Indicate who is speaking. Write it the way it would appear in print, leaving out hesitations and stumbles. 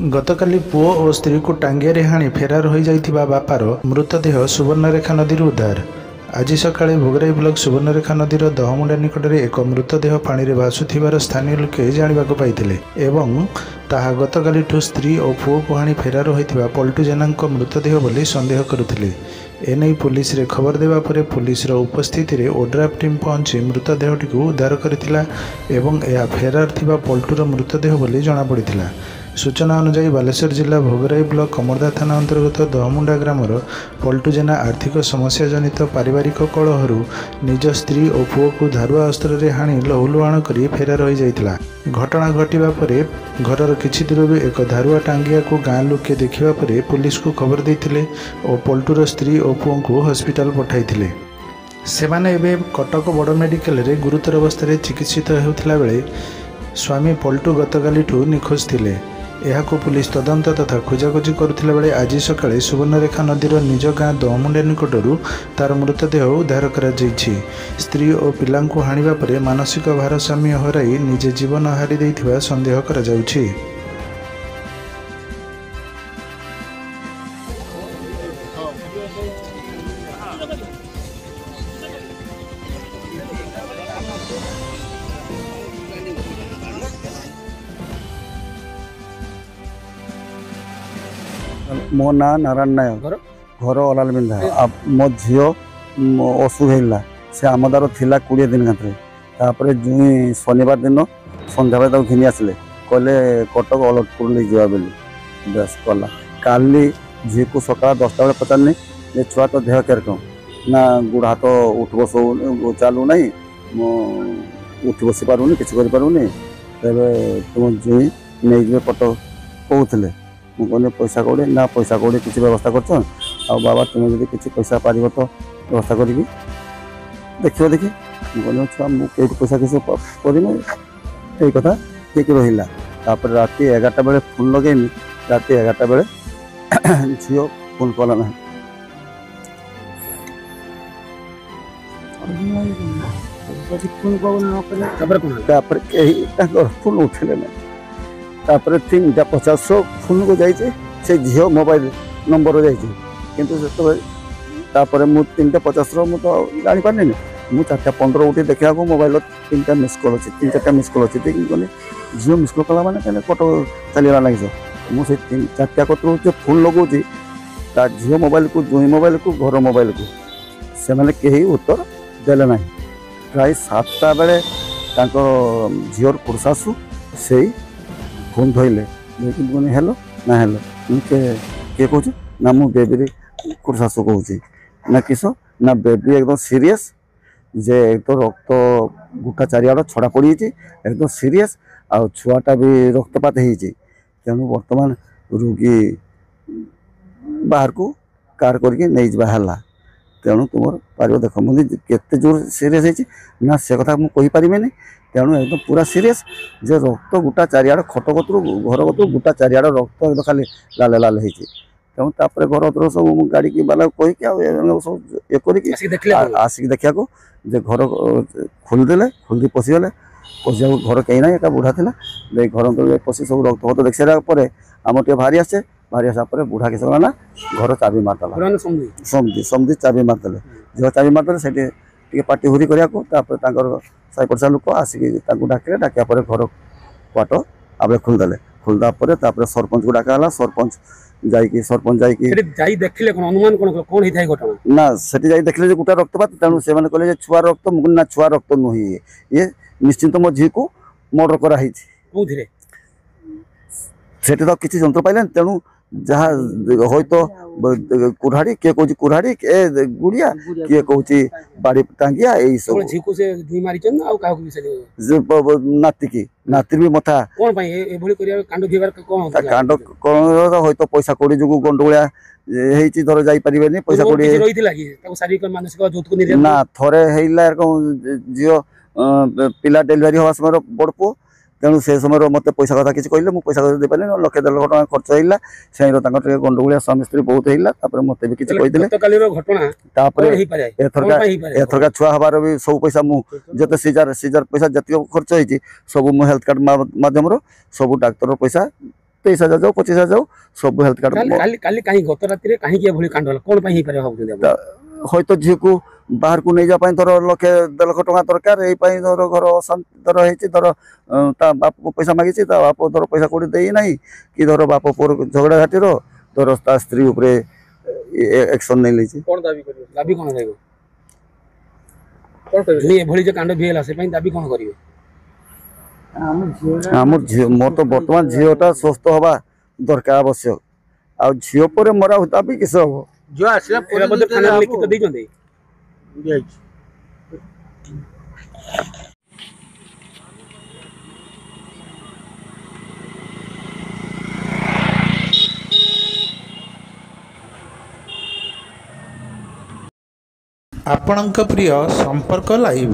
Speaker 1: गतकाली पुओ और स्त्री को टांगिया हाणी फेरार हो जाइथिबा बापार मृतदेह सुवर्णरेखा नदी उद्धार। आज सकाळे भोगराई ब्लॉक सुवर्णरेखा नदीर दहमुंडा निकट में एक मृतदेह पानी में भासुथिबार स्थानीय लोके जानिबाक पाइथिले एवं ताहा गतकालिठू स्त्री और पुओ को हाणी फेरार होइथिबा पल्टू जेनाଙ୍କ मृतदेह बोली संदेह करुथिले। एने पुलिस रे खबर देवा परे पुलिस उपस्थिति रे ओड्राफ टीम पहुंची मृतदेहटी को उद्धार करथिला एवं यह फेरार थिबा पल्टूर मृतदेह बोली जना पड़िथिला। सूचना अनुसार बालेश्वर जिला भोगराई ब्लॉक कमरदा थाना अंतर्गत दहमुंडा ग्रामर पल्टू जेना आर्थिक समस्या जनित पारिवारिक कलहरु निज स्त्री और पुओ को धारुआ अस्त्र रे हाणी लहुलुहाण करी फेरार हो जाइतिला। घटना घटिबा परे घरर किछि दूररु एक धारुआ टांगिया को गाँ लोके देखिबा परे पुलिस को खबर देथिले और पल्टूर स्त्री और पुओ को हॉस्पिटल पठाइथिले। सेमाने एबे कटक बड़ मेडिकल रे गुरुतर अवस्था रे चिकित्सित हेउथिला बेले स्वामी पल्टू गतकालिठू निखोज थिले। यहाको पुलिस तदंत तथा खोजाखोजी करुथिला बेले आज सकाळे सुवर्णरेखा नदीर निज गाँ दहमुंडा निकटरू तार मृतदेह उद्धार करा जाइछि। स्त्री और पिलांकु हाणिबा परे मानसिक भारसाम्य हराई निजे जीवन हारि दैथिबा संदेह करा जाउछि।
Speaker 2: मो ना नारायण नायक घर अलाल बिंधा अब मो झी असुख से आमदार थिला 20 दिन घाटे जुई शनिवार दिन संध्या बेले घिनी आसिले कहले कटक अलटपुर ले जावा बोली बस कला काली झी को सकाल 10टा बेले पचारनी ये छुआ तो देह केरकम ना गुड़ हाथ उठ बस चालू ना उठ बसी पारूनी किसी कर पारूनी तेरे तुम जुई नहीं कटक कहते मुझे पैसा कौड़ी ना पैसा कौड़ी किसी व्यवस्था कर बाबा तुम जब किसी पैसा पार तो व्यवस्था करी देखिए देखी मुझे छुआ मुझे पैसा किसी करनी यही कथा ठीक रहा। तापर राति 11टा बेले फोन लगेनी राति 11टा बेले झील फोन कला ना फोन उठे ना तापर 350 फोन को जाइए से झील मोबाइल नंबर जाइए तापर मु 350 मु तो जानी पारे मु 4:15 उठी देखा मोबाइल 3टा मिस कॉल अच्छे 3-4टा मिस कॉल अच्छे देखिए झील मिस कॉल कला मैंने कटो चलवा लगे मुझे 4टा कतर फोन लगौची झील मोबाइल को जुई मोबाइल को घर मोबाइल को से मैंने कहीं उत्तर देले ना प्राय 7टा बेले झीर पुरशाशु से फोन धरले हेलो ना हेलो किए कह ना मु बेबी कुरशाशु कहूँ ना किस ना बेबी एकदम सीरियस जे एकदम रक्त गुटा चारिआड़ छड़ा पड़ी एकदम सीरियस आ छुआटा भी रक्तपात होती तेणु बर्तमान रोगी बाहर को कार करके नहीं जावा तेणु तुम पार देख मुझे केते जोर सीरियस होती ना से कथा मुझे पारिनी तेणु एकदम पूरा सीरियस जे रक्त गुटा चारिआड़ खट कतरू घर कतरू गुटा चारिआड़ रक्त एकदम खाली लाल लाल होती तेणु तापर घर तर सब गाड़ी की बाला कहीकि सब ये आसिक देखा जे घर खोलीदे खोली पशिगले पशा घर कहीं ना एक बुढ़ा था घर पशि सब रक्त फत देख सारापर आम टे भारी आसे भारी आसापर बुढ़ा किस ना घर चाबी मारदेला समझी समझी चाबी मारदे झील चाबी मारदे से पार्टी हुरी कर साई पड़सा लोक आसिक डाके डाकिया घर क्वाट आप खोलदे खोलदा सरपंच को डाका सरपंच सरपंच देखिले अनुमान कौन घटना ना से देखिले गोटा रक्तपात तेणु से कहले छुआ रक्त ना छुआ रक्त नुहे ये निश्चिंत मो झी को मर्डर कराई तो किसी जंत्र पाइले तेणु जहाँ हो तो कुराड़ी किए कह कुराड़ी ए गुड़िया किए कह बाड़ी टांगिया यही सब नाती नाती भी मथा कांड कौन तो पैसा कौड़ी जो गंडगोलिया धर जापरेनि पैसा कौड़ी ना थरे झील पिला डेलीवरी हवा समय बड़ पुओ तेणु से समय मत पैसा कथा किसी कहले पैसा दे पारे 1,00,000 टका खर्च होगा से गंडगोलिया स्वामी स्त्री बहुत है मत भी किसी एथरका छुआ हबार भी सब पैसा मुझे सीजार पैसा जत खर्च होती सब मु हेल्थ कार्ड मध्यम सब डाक्तर पैसा 23,000 जाऊ 25,000 जाऊ सब हेल्थ कार्ड
Speaker 3: काली कहीं गत राति कहीं एभली कांड होला कोन पई पारे भाबुछन
Speaker 2: हयतो झील को बाहर को नहीं जा धर 1,00,000 टका दरकार यही धर घर अशांति धर होती धर ता बाप पैसा मागी ता बाप धर पैसा कोड़ी दे ना कि धर बाप पुर झगड़ा घाटीर धर ता स्त्री एक्शन नहीं ली
Speaker 3: दाबी कौन रहइबो नहीं एभली जे कांड भेला से पई दाबी कौन करियो
Speaker 2: मोर तो बर्तमान झीलटा स्वस्थ हवा दरकार आवश्यक आ झील पर मरा दाबी किस हम
Speaker 3: जो आसे पूरा बदल थाना लिखित दै जंदे
Speaker 1: आपणଙ୍କ प्रिय संपर्क लाइव।